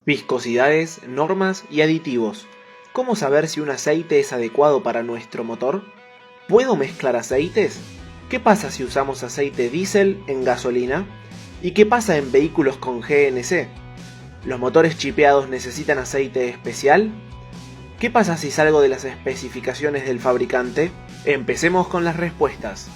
Viscosidades, normas y aditivos. ¿Cómo saber si un aceite es adecuado para nuestro motor? ¿Puedo mezclar aceites? ¿Qué pasa si usamos aceite diésel en gasolina? ¿Y qué pasa en vehículos con GNC? ¿Los motores chipeados necesitan aceite especial? ¿Qué pasa si salgo de las especificaciones del fabricante? Empecemos con las respuestas.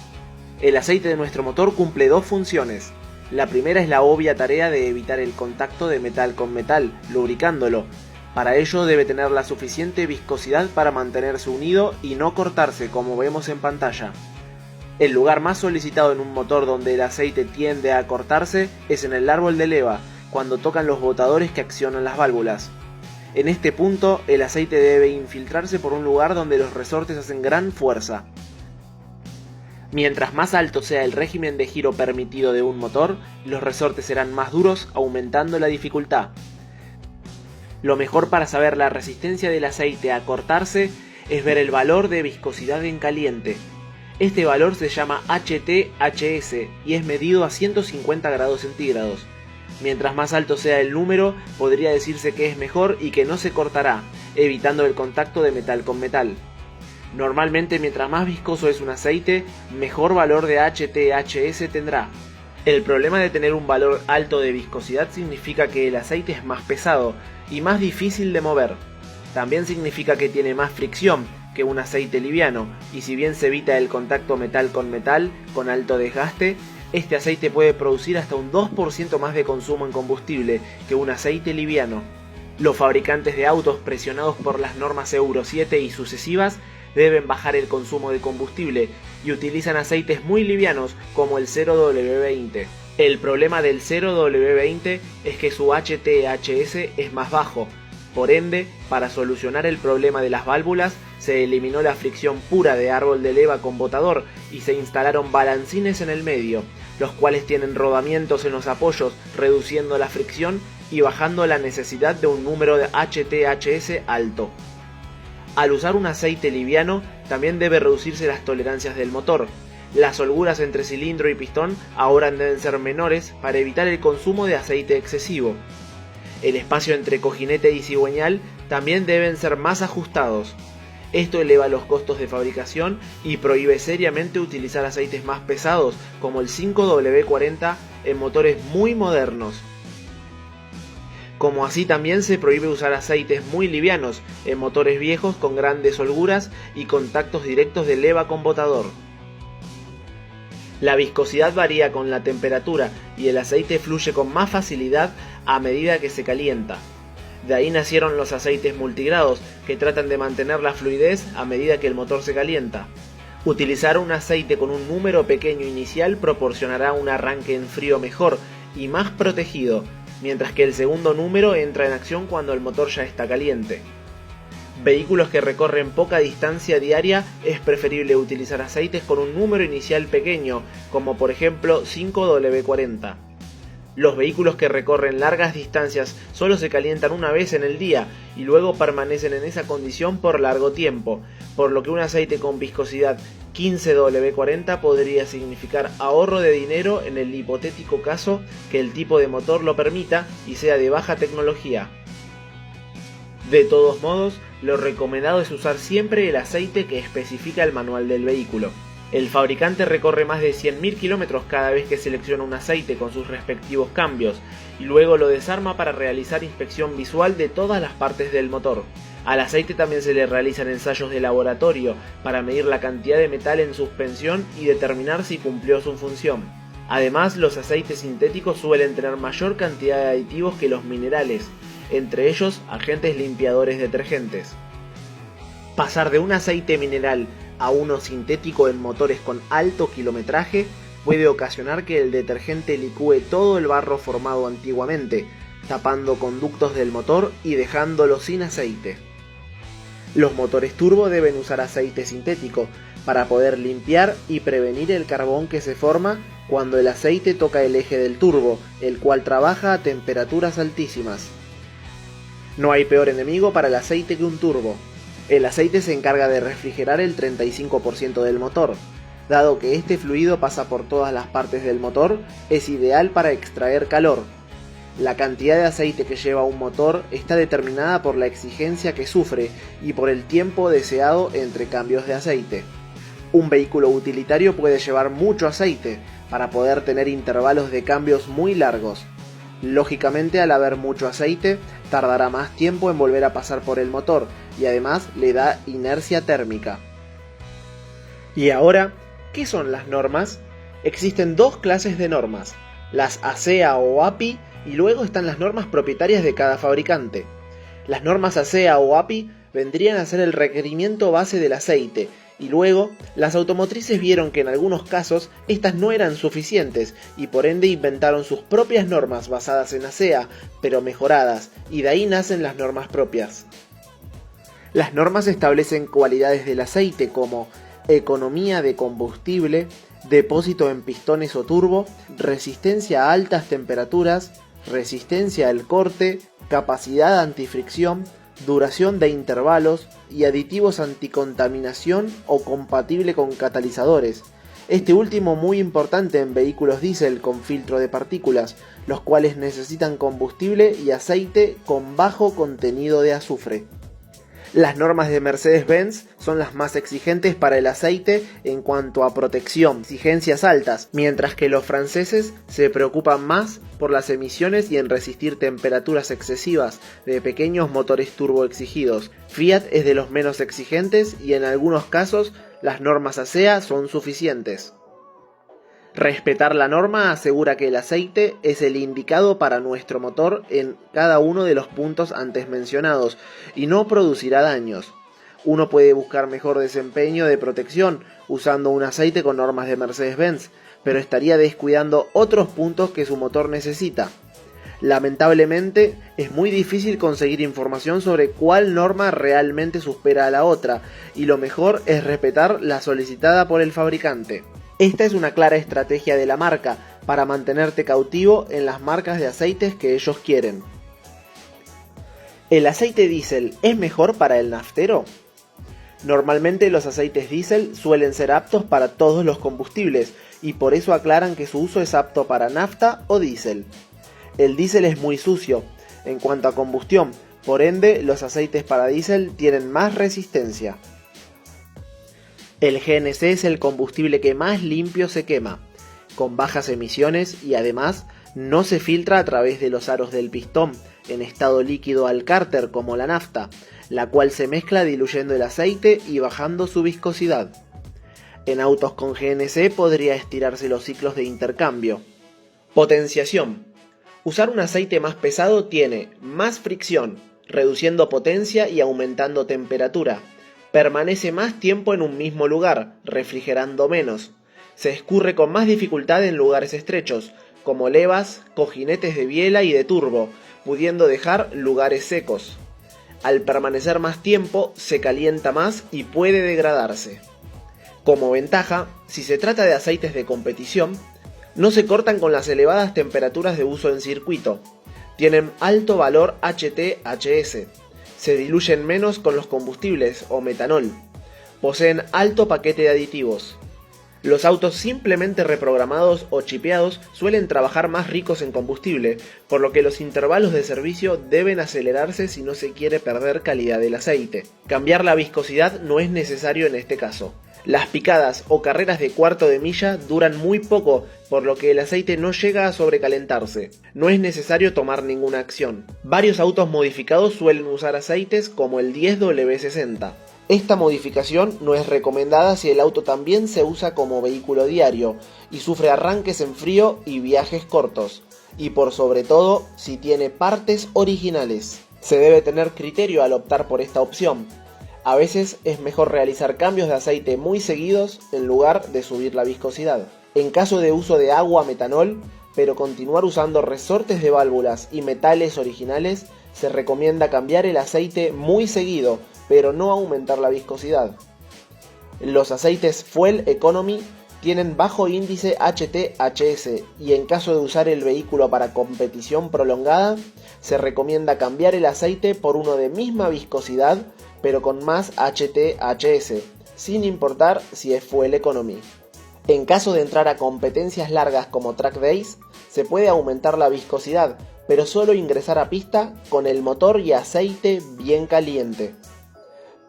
El aceite de nuestro motor cumple dos funciones. La primera es la obvia tarea de evitar el contacto de metal con metal, lubricándolo. Para ello debe tener la suficiente viscosidad para mantenerse unido y no cortarse, como vemos en pantalla. El lugar más solicitado en un motor donde el aceite tiende a cortarse es en el árbol de leva, cuando tocan los botadores que accionan las válvulas. En este punto, el aceite debe infiltrarse por un lugar donde los resortes hacen gran fuerza. Mientras más alto sea el régimen de giro permitido de un motor, los resortes serán más duros, aumentando la dificultad. Lo mejor para saber la resistencia del aceite a cortarse es ver el valor de viscosidad en caliente. Este valor se llama HTHS y es medido a 150 grados centígrados. Mientras más alto sea el número, podría decirse que es mejor y que no se cortará, evitando el contacto de metal con metal. Normalmente, mientras más viscoso es un aceite, mejor valor de HTHS tendrá. El problema de tener un valor alto de viscosidad significa que el aceite es más pesado y más difícil de mover. También significa que tiene más fricción que un aceite liviano, y si bien se evita el contacto metal con alto desgaste, este aceite puede producir hasta un 2% más de consumo en combustible que un aceite liviano. Los fabricantes de autos, presionados por las normas Euro 7 y sucesivas, deben bajar el consumo de combustible y utilizan aceites muy livianos como el 0W20. El problema del 0W20 es que su HTHS es más bajo. Por ende, para solucionar el problema de las válvulas, se eliminó la fricción pura de árbol de leva con botador y se instalaron balancines en el medio, los cuales tienen rodamientos en los apoyos, reduciendo la fricción y bajando la necesidad de un número de HTHS alto. Al usar un aceite liviano, también debe reducirse las tolerancias del motor. Las holguras entre cilindro y pistón ahora deben ser menores para evitar el consumo de aceite excesivo. El espacio entre cojinete y cigüeñal también deben ser más ajustados. Esto eleva los costos de fabricación y prohíbe seriamente utilizar aceites más pesados como el 5W40 en motores muy modernos. Como así también se prohíbe usar aceites muy livianos en motores viejos con grandes holguras y contactos directos de leva con botador. La viscosidad varía con la temperatura y el aceite fluye con más facilidad a medida que se calienta. De ahí nacieron los aceites multigrados, que tratan de mantener la fluidez a medida que el motor se calienta. Utilizar un aceite con un número pequeño inicial proporcionará un arranque en frío mejor y más protegido, mientras que el segundo número entra en acción cuando el motor ya está caliente. Vehículos que recorren poca distancia diaria es preferible utilizar aceites con un número inicial pequeño, como por ejemplo 5W40. Los vehículos que recorren largas distancias solo se calientan una vez en el día y luego permanecen en esa condición por largo tiempo, por lo que un aceite con viscosidad 15W40 podría significar ahorro de dinero en el hipotético caso que el tipo de motor lo permita y sea de baja tecnología. De todos modos, lo recomendado es usar siempre el aceite que especifica el manual del vehículo. El fabricante recorre más de 100.000 kilómetros cada vez que selecciona un aceite con sus respectivos cambios y luego lo desarma para realizar inspección visual de todas las partes del motor. Al aceite también se le realizan ensayos de laboratorio para medir la cantidad de metal en suspensión y determinar si cumplió su función. Además, los aceites sintéticos suelen tener mayor cantidad de aditivos que los minerales, entre ellos agentes limpiadores detergentes. Pasar de un aceite mineral a uno sintético en motores con alto kilometraje puede ocasionar que el detergente licúe todo el barro formado antiguamente, tapando conductos del motor y dejándolo sin aceite. Los motores turbo deben usar aceite sintético para poder limpiar y prevenir el carbón que se forma cuando el aceite toca el eje del turbo, el cual trabaja a temperaturas altísimas. No hay peor enemigo para el aceite que un turbo. El aceite se encarga de refrigerar el 35% del motor. Dado que este fluido pasa por todas las partes del motor, es ideal para extraer calor. La cantidad de aceite que lleva un motor está determinada por la exigencia que sufre y por el tiempo deseado entre cambios de aceite. Un vehículo utilitario puede llevar mucho aceite para poder tener intervalos de cambios muy largos. Lógicamente, al haber mucho aceite, tardará más tiempo en volver a pasar por el motor y además le da inercia térmica. Y ahora, ¿qué son las normas? Existen dos clases de normas, las ASEA o API, y luego están las normas propietarias de cada fabricante. Las normas ASEA o API vendrían a ser el requerimiento base del aceite, y luego las automotrices vieron que en algunos casos estas no eran suficientes y por ende inventaron sus propias normas basadas en ASEA, pero mejoradas, y de ahí nacen las normas propias. Las normas establecen cualidades del aceite como economía de combustible, depósito en pistones o turbo, resistencia a altas temperaturas, resistencia al corte, capacidad antifricción, duración de intervalos y aditivos anticontaminación o compatible con catalizadores. Este último muy importante en vehículos diésel con filtro de partículas, los cuales necesitan combustible y aceite con bajo contenido de azufre. Las normas de Mercedes-Benz son las más exigentes para el aceite en cuanto a protección, exigencias altas, mientras que los franceses se preocupan más por las emisiones y en resistir temperaturas excesivas de pequeños motores turbo exigidos. Fiat es de los menos exigentes y en algunos casos las normas ASEA son suficientes. Respetar la norma asegura que el aceite es el indicado para nuestro motor en cada uno de los puntos antes mencionados y no producirá daños. Uno puede buscar mejor desempeño de protección usando un aceite con normas de Mercedes-Benz, pero estaría descuidando otros puntos que su motor necesita. Lamentablemente, es muy difícil conseguir información sobre cuál norma realmente supera a la otra, y lo mejor es respetar la solicitada por el fabricante. Esta es una clara estrategia de la marca para mantenerte cautivo en las marcas de aceites que ellos quieren. ¿El aceite diésel es mejor para el naftero? Normalmente los aceites diésel suelen ser aptos para todos los combustibles y por eso aclaran que su uso es apto para nafta o diésel. El diésel es muy sucio en cuanto a combustión, por ende los aceites para diésel tienen más resistencia. El GNC es el combustible que más limpio se quema, con bajas emisiones y además no se filtra a través de los aros del pistón en estado líquido al cárter como la nafta, la cual se mezcla diluyendo el aceite y bajando su viscosidad. En autos con GNC podría estirarse los ciclos de intercambio. Potenciación. Usar un aceite más pesado tiene más fricción, reduciendo potencia y aumentando temperatura. Permanece más tiempo en un mismo lugar, refrigerando menos. Se escurre con más dificultad en lugares estrechos, como levas, cojinetes de biela y de turbo, pudiendo dejar lugares secos. Al permanecer más tiempo, se calienta más y puede degradarse. Como ventaja, si se trata de aceites de competición, no se cortan con las elevadas temperaturas de uso en circuito. Tienen alto valor HT/HS. Se diluyen menos con los combustibles o metanol. Poseen alto paquete de aditivos. Los autos simplemente reprogramados o chipeados suelen trabajar más ricos en combustible, por lo que los intervalos de servicio deben acelerarse si no se quiere perder calidad del aceite. Cambiar la viscosidad no es necesario en este caso. Las picadas o carreras de cuarto de milla duran muy poco, por lo que el aceite no llega a sobrecalentarse. No es necesario tomar ninguna acción. Varios autos modificados suelen usar aceites como el 10W60. Esta modificación no es recomendada si el auto también se usa como vehículo diario y sufre arranques en frío y viajes cortos, y por sobre todo si tiene partes originales. Se debe tener criterio al optar por esta opción. A veces es mejor realizar cambios de aceite muy seguidos en lugar de subir la viscosidad. En caso de uso de agua metanol, pero continuar usando resortes de válvulas y metales originales, se recomienda cambiar el aceite muy seguido, pero no aumentar la viscosidad. Los aceites Fuel Economy tienen bajo índice HT/HS y en caso de usar el vehículo para competición prolongada, se recomienda cambiar el aceite por uno de misma viscosidad, pero con más HT/HS, sin importar si es Fuel Economy. En caso de entrar a competencias largas como Track Days, se puede aumentar la viscosidad, pero solo ingresar a pista con el motor y aceite bien caliente.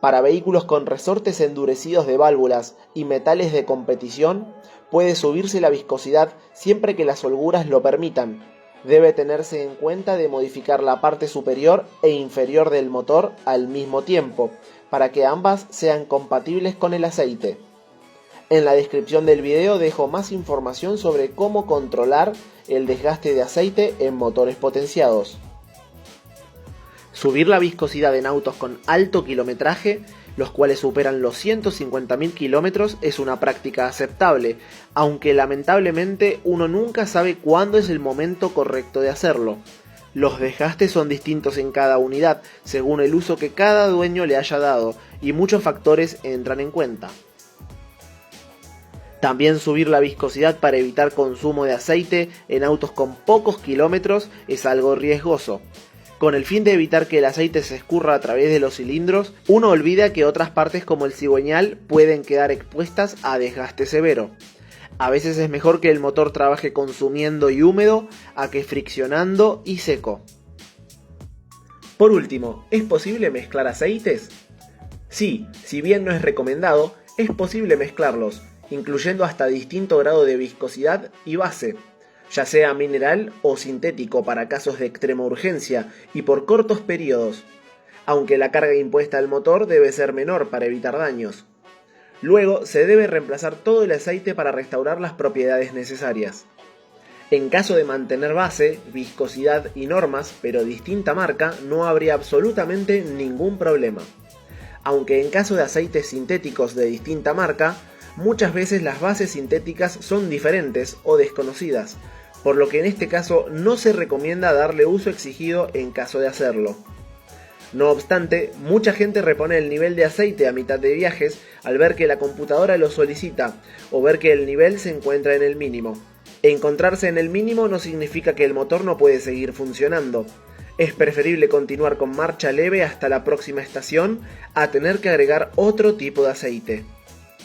Para vehículos con resortes endurecidos de válvulas y metales de competición, puede subirse la viscosidad siempre que las holguras lo permitan. Debe tenerse en cuenta de modificar la parte superior e inferior del motor al mismo tiempo, para que ambas sean compatibles con el aceite. En la descripción del video dejo más información sobre cómo controlar el desgaste de aceite en motores potenciados. Subir la viscosidad en autos con alto kilometraje, los cuales superan los 150.000 kilómetros, es una práctica aceptable, aunque lamentablemente uno nunca sabe cuándo es el momento correcto de hacerlo. Los desgastes son distintos en cada unidad, según el uso que cada dueño le haya dado, y muchos factores entran en cuenta. También subir la viscosidad para evitar consumo de aceite en autos con pocos kilómetros es algo riesgoso. Con el fin de evitar que el aceite se escurra a través de los cilindros, uno olvida que otras partes como el cigüeñal pueden quedar expuestas a desgaste severo. A veces es mejor que el motor trabaje consumiendo y húmedo a que friccionando y seco. Por último, ¿es posible mezclar aceites? Sí, si bien no es recomendado, es posible mezclarlos, incluyendo hasta distinto grado de viscosidad y base, ya sea mineral o sintético para casos de extrema urgencia y por cortos periodos, aunque la carga impuesta al motor debe ser menor para evitar daños. Luego se debe reemplazar todo el aceite para restaurar las propiedades necesarias. En caso de mantener base, viscosidad y normas, pero distinta marca, no habría absolutamente ningún problema. Aunque en caso de aceites sintéticos de distinta marca, muchas veces las bases sintéticas son diferentes o desconocidas, por lo que en este caso no se recomienda darle uso exigido en caso de hacerlo. No obstante, mucha gente repone el nivel de aceite a mitad de viajes al ver que la computadora lo solicita o ver que el nivel se encuentra en el mínimo. Encontrarse en el mínimo no significa que el motor no puede seguir funcionando. Es preferible continuar con marcha leve hasta la próxima estación a tener que agregar otro tipo de aceite.